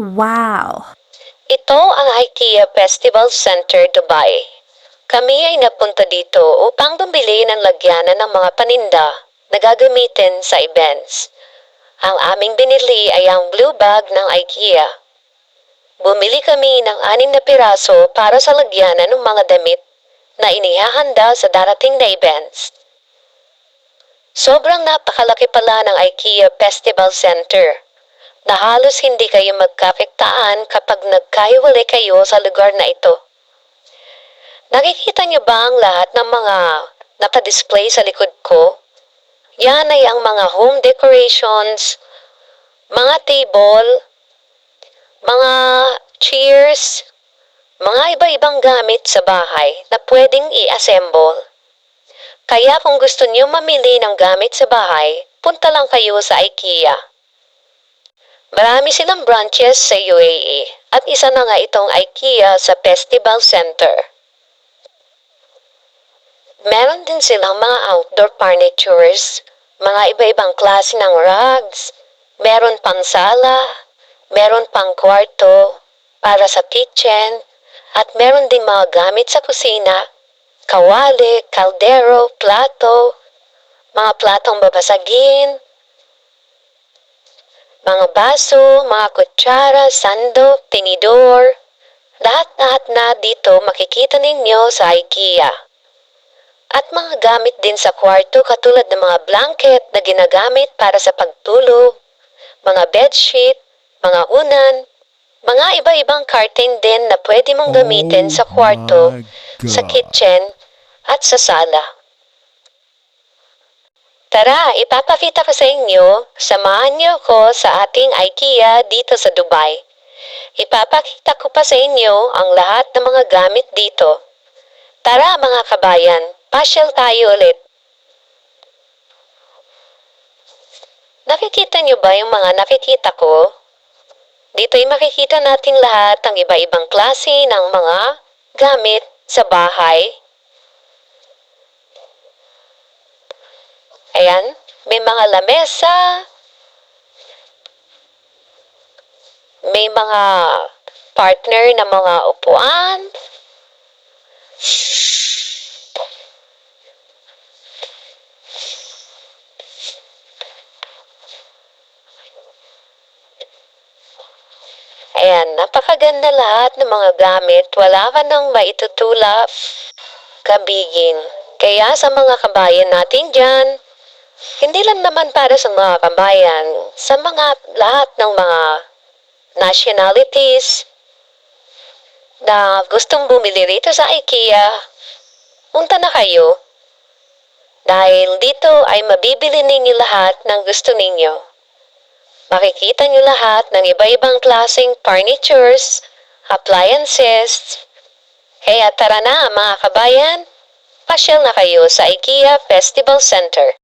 Wow! Ito ang IKEA Festival Center, Dubai. Kami ay napunta dito upang bumili ng lagyanan ng mga paninda na gagamitin sa events. Ang aming binili ay ang blue bag ng IKEA. Bumili kami ng 6 na piraso para sa lagyanan ng mga damit na inihahanda sa darating na events. Sobrang napakalaki pala ng IKEA Festival Center na halos hindi kayo magkakektaan kapag nagkahiwalay kayo sa lugar na ito. Nakikita niyo ba ang lahat ng mga nakadisplay sa likod ko? Yan ay ang mga home decorations, mga table, mga chairs, mga iba-ibang gamit sa bahay na pwedeng i-assemble. Kaya kung gusto niyo mamili ng gamit sa bahay, punta lang kayo sa IKEA. Marami silang branches sa UAE at isa na nga itong IKEA sa Festival Center. Meron din silang mga outdoor furnitures, mga iba-ibang klase ng rugs, meron pang sala, meron pang kwarto para sa kitchen, at meron ding mga gamit sa kusina, kawali, kaldero, plato, mga platong babasagin, mga baso, mga kutsara, sandok, tinidor, lahat-lahat na dito makikita ninyo sa IKEA. At mga gamit din sa kwarto katulad ng mga blanket na ginagamit para sa pagtulog, mga bedsheet, mga unan, mga iba-ibang curtain din na pwede mong gamitin sa kwarto, sa kitchen, at sa sala. Tara, ipapakita ko sa inyo, samahan niyo ko sa ating IKEA dito sa Dubai. Ipapakita ko pa sa inyo ang lahat ng mga gamit dito. Tara mga kabayan, pasyal tayo ulit. Nakikita niyo ba yung mga nakikita ko? Dito'y makikita natin lahat ng iba-ibang klase ng mga gamit sa bahay. Ayan, may mga lamesa, may mga partner na mga upuan, ayan, napakaganda lahat ng mga gamit, wala ka nang maitutulak, kabigin. Kaya sa mga kabayan natin dyan, hindi lang naman para sa mga kabayan, sa mga lahat ng mga nationalities na gustong bumili rito sa IKEA, punta na kayo. Dahil dito ay mabibili ninyo lahat ng gusto ninyo. Makikita nyo lahat ng iba-ibang klaseng furnitures, appliances. Kaya tara na mga kabayan, pasyal na kayo sa IKEA Festival Center.